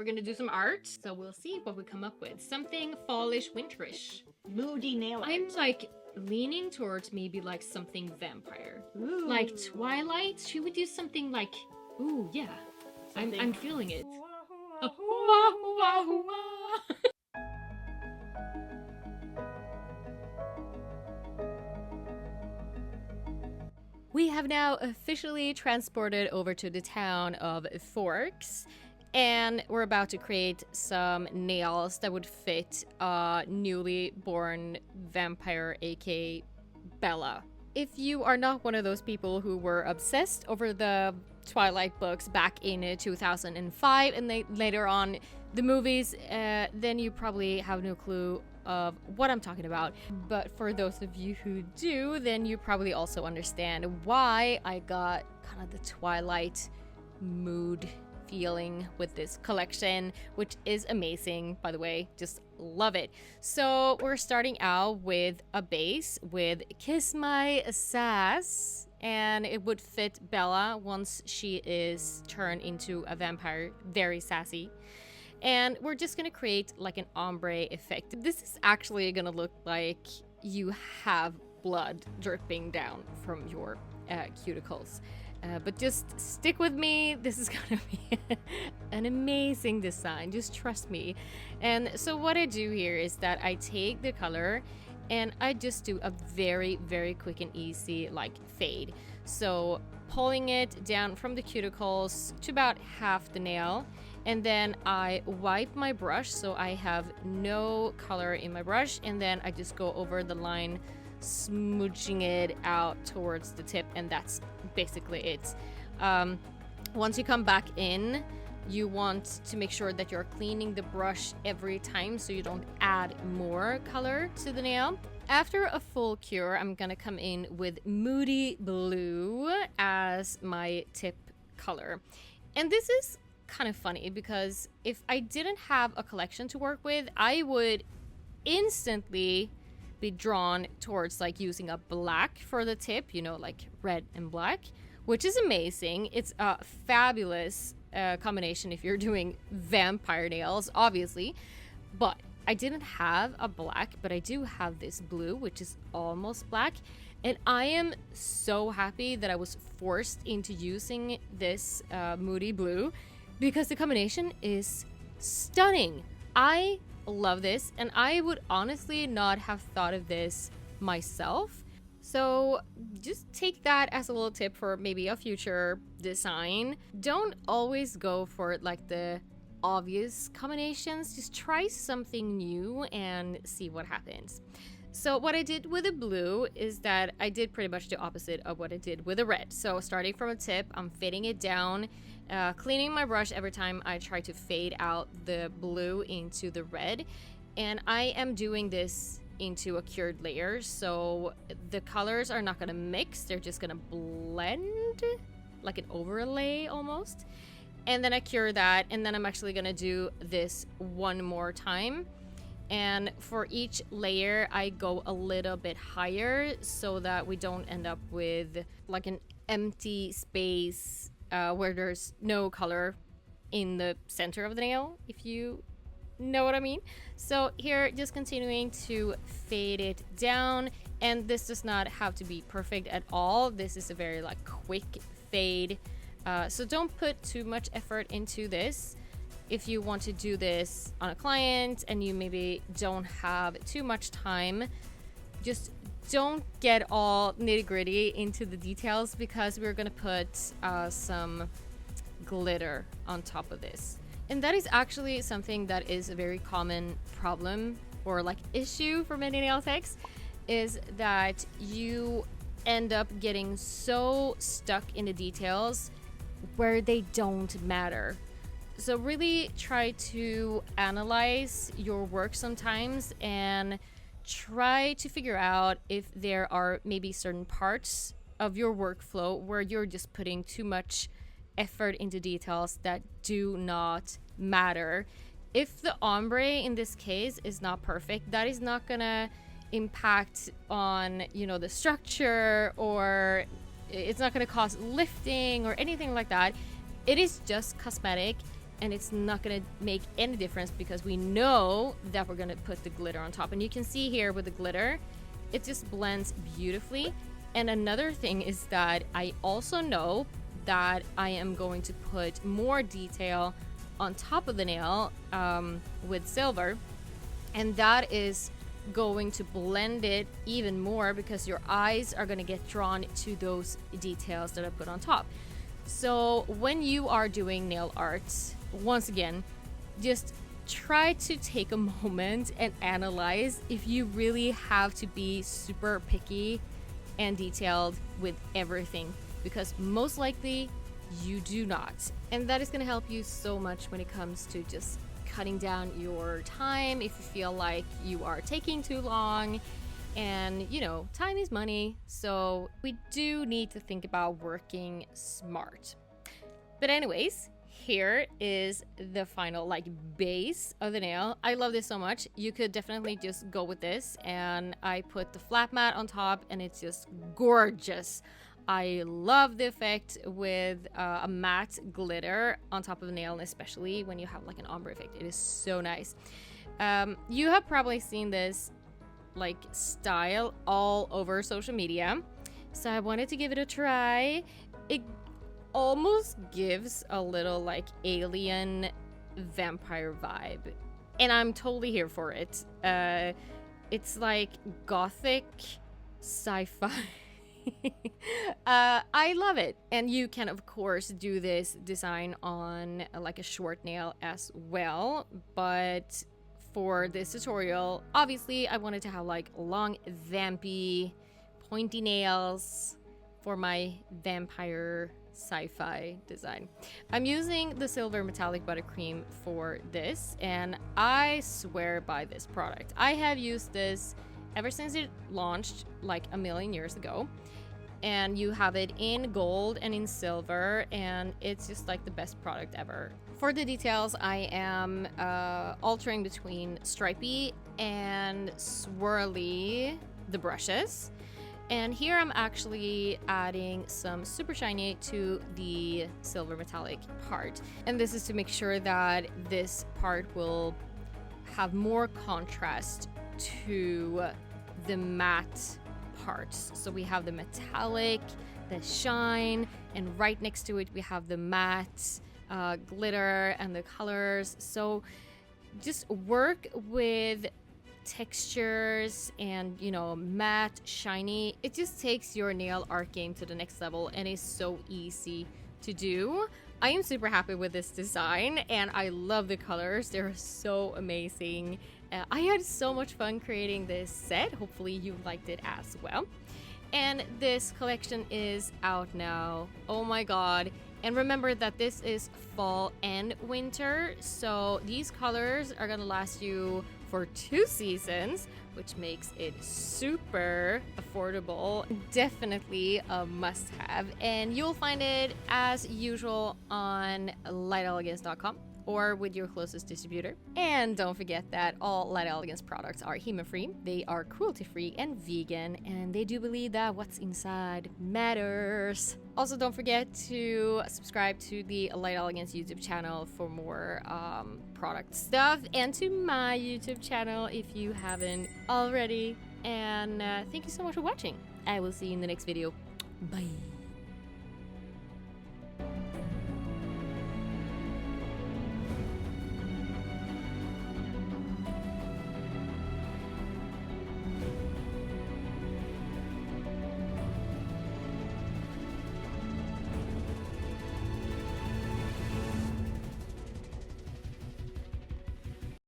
We're gonna do some art, so we'll see what we come up with. Something fallish, winterish. Moody nail art. I'm like leaning towards maybe like something vampire. Ooh. Like Twilight. Should we do something like, ooh, yeah. I'm feeling it. We have now officially transported over to the town of Forks, and we're about to create some nails that would fit a newly born vampire, aka Bella. If you are not one of those people who were obsessed over the Twilight books back in 2005 and later on the movies, then you probably have no clue of what I'm talking about. But for those of you who do, then you probably also understand why I got kind of the Twilight mood feeling with this collection, which is amazing, by the way. Just love it. So we're starting out with a base with Kiss My Sass, and it would fit Bella once she is turned into a vampire, very sassy. And we're just gonna create like an ombre effect. This is actually gonna look like you have blood dripping down from your cuticles. But just stick with me. This is gonna be an amazing design. Just trust me. And so what I do here is that I take the color and I just do a very, very quick and easy like fade. So pulling it down from the cuticles to about half the nail. And then I wipe my brush so I have no color in my brush. And then I just go over the line, smooching it out towards the tip, and that's basically it. Once you come back in, you want to make sure that you're cleaning the brush every time so you don't add more color to the nail. After a full cure, I'm gonna come in with Moody Blue as my tip color. And this is kind of funny because if I didn't have a collection to work with, I would instantly be drawn towards like using a black for the tip, you know, like red and black, which is amazing. It's a fabulous combination if you're doing vampire nails, obviously. But I didn't have a black, but I do have this blue, which is almost black. And I am so happy that I was forced into using this Moody Blue because the combination is stunning. I love this, and I would honestly not have thought of this myself. So just take that as a little tip for maybe a future design. Don't always go for like the obvious combinations. Just try something new and see what happens. So what I did with the blue is that I did pretty much the opposite of what I did with the red. So starting from a tip, I'm fading it down, cleaning my brush every time I try to fade out the blue into the red. And I am doing this into a cured layer, so the colors are not gonna mix, they're just gonna blend like an overlay almost. And then I cure that, and then I'm actually gonna do this one more time. And for each layer, I go a little bit higher so that we don't end up with like an empty space where there's no color in the center of the nail, if you know what I mean. So here, just continuing to fade it down. And this does not have to be perfect at all. This is a very like quick fade. So don't put too much effort into this. If you want to do this on a client and you maybe don't have too much time, just don't get all nitty-gritty into the details because we're gonna put some glitter on top of this. And that is actually something that is a very common problem or like issue for many nail techs, is that you end up getting so stuck in the details where they don't matter. So really try to analyze your work sometimes and try to figure out if there are maybe certain parts of your workflow where you're just putting too much effort into details that do not matter. If the ombre in this case is not perfect, that is not gonna impact on, you know, the structure, or it's not gonna cause lifting or anything like that. It is just cosmetic, and it's not gonna make any difference because we know that we're gonna put the glitter on top. And you can see here with the glitter, it just blends beautifully. And another thing is that I also know that I am going to put more detail on top of the nail with silver, and that is going to blend it even more because your eyes are going to get drawn to those details that I put on top. So when you are doing nail art, once again, just try to take a moment and analyze if you really have to be super picky and detailed with everything, because most likely you do not. And that is going to help you so much when it comes to just cutting down your time if you feel like you are taking too long. And you know, time is money, so we do need to think about working smart. But anyways, here is the final like base of the nail. I love this so much. You could definitely just go with this, and I put the flat mat on top and it's just gorgeous. I love the effect with a matte glitter on top of the nail, and especially when you have like an ombre effect. It is so nice. You have probably seen this like style all over social media, so I wanted to give it a try. It almost gives a little like alien vampire vibe, and I'm totally here for it. It's like gothic sci-fi. I love it. And you can of course do this design on like a short nail as well, but for this tutorial, obviously I wanted to have like long vampy pointy nails for my vampire sci-fi design. I'm using the silver metallic buttercream for this, and I swear by this product. I have used this ever since it launched like a million years ago, and you have it in gold and in silver, and it's just like the best product ever. For the details, I am altering between stripy and swirly the brushes. And here I'm actually adding some super shiny to the silver metallic part. And this is to make sure that this part will have more contrast to the matte parts. So we have the metallic, the shine, and right next to it we have the matte glitter and the colors. So just work with textures and, you know, matte, shiny. It just takes your nail art game to the next level, and is so easy to do. I am super happy with this design, and I love the colors. They're so amazing. I had so much fun creating this set. Hopefully you liked it as well. And this collection is out now. Oh my god. And remember that this is fall and winter, so these colors are gonna last you for 2 seasons, which makes it super affordable. Definitely a must-have, and you'll find it as usual on lightelegance.com or with your closest distributor. And don't forget that all Light Elegance products are human-free, they are cruelty-free and vegan, and they do believe that what's inside matters. Also, don't forget to subscribe to the Light Elegance YouTube channel for more product stuff, and to my YouTube channel if you haven't already. And thank you so much for watching. I will see you in the next video. Bye.